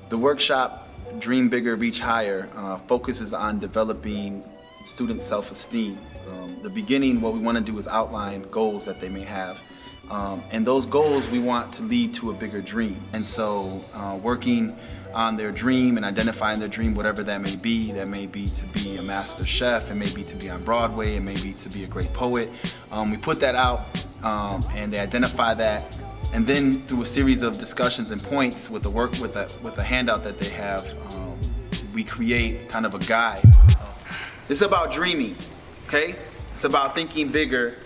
The workshop, Dream Bigger, Reach Higher, focuses on developing student self-esteem. The beginning, what we want to do is outline goals that they may have. And those goals we want to lead to a bigger dream. And so working on their dream and identifying their dream, whatever that may be to be a master chef, it may be to be on Broadway, it may be to be a great poet. We put that out and they identify that. And then through a series of discussions and points with the handout that they have, we create kind of a guide. It's about dreaming, okay? It's about thinking bigger,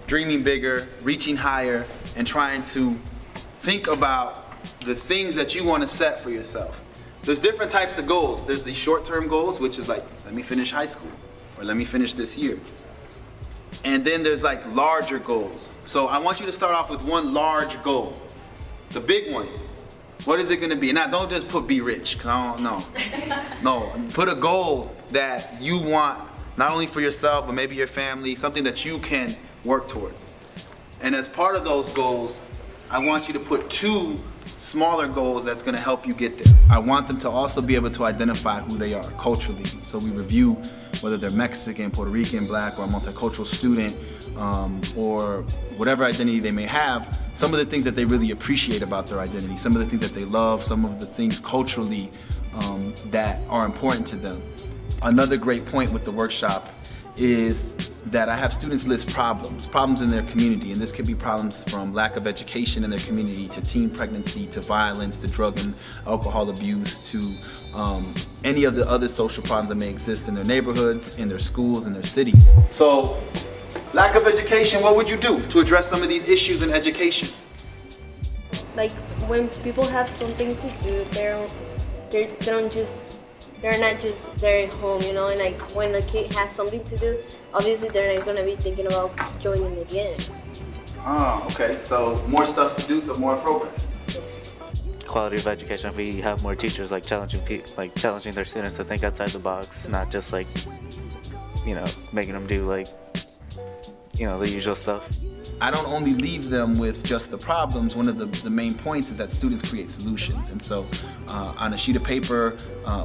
dreaming bigger, reaching higher, and trying to think about the things that you want to set for yourself. There's different types of goals. There's the short-term goals, which is like, let me finish high school, or let me finish this year. And then there's like larger goals. So I want you to start off with one large goal, the big one. What is it going to be? Now, don't just put be rich, cause no. Put a goal that you want, not only for yourself, but maybe your family, something that you can work towards. And as part of those goals, I want you to put 2 smaller goals that's going to help you get there. I want them to also be able to identify who they are culturally. So we review whether they're Mexican, Puerto Rican, Black, or a multicultural student, or whatever identity they may have, some of the things that they really appreciate about their identity, some of the things that they love, some of the things culturally that are important to them. Another great point with the workshop is that I have students list problems in their community, and this could be problems from lack of education in their community, to teen pregnancy, to violence, to drug and alcohol abuse, to any of the other social problems that may exist in their neighborhoods, in their schools, in their city. So, lack of education, what would you do to address some of these issues in education? Like when people have something to do, they're not just there at home, you know, and like when a kid has something to do, obviously they're not gonna be thinking about joining again. Oh, okay. So more stuff to do, so more progress. Quality of education. If we have more teachers like challenging their students to think outside the box, not just like, you know, making them do like, you know, the usual stuff. I don't only leave them with just the problems. One of the main points is that students create solutions. And so on a sheet of paper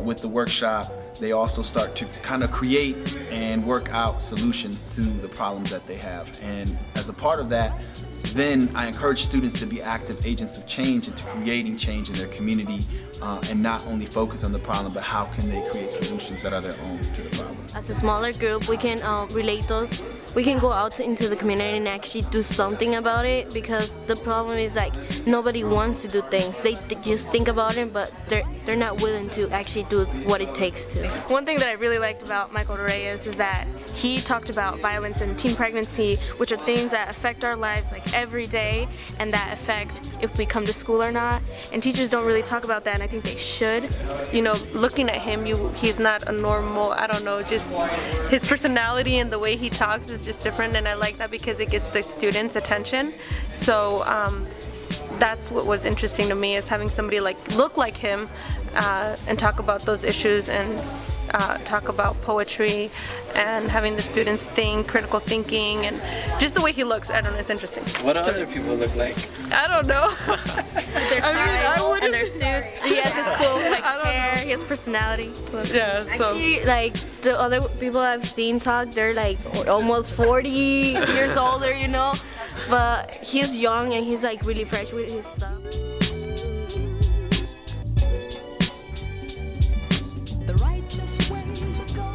with the workshop, they also start to kind of create and work out solutions to the problems that they have. And as a part of that, then I encourage students to be active agents of change into creating change in their community, and not only focus on the problem, but how can they create solutions that are their own to the problem. As a smaller group, we can relate those. We can go out into the community and actually do something about it, because the problem is like nobody wants to do things. They just think about it, but they're not willing to actually do what it takes to. One thing that I really liked about Michael Reyes is that he talked about violence and teen pregnancy, which are things that affect our lives like every day, and that affect if we come to school or not. And teachers don't really talk about that, and I think they should. You know, looking at him, he's not a normal, I don't know, just his personality and the way he talks is just different, and I like that because it gets the students' attention. So that's what was interesting to me, is having somebody look like him and talk about those issues, and talk about poetry, and having the students think, critical thinking, and just the way he looks. I don't know, it's interesting. What do other people look like? I don't know. Their ties and their suits. He has his cool hair, he has personality. Yeah, so. Actually, like the other people I've seen talk, they're like almost 40 years older, you know, but he's young and he's like really fresh with his stuff. The righteous way to go.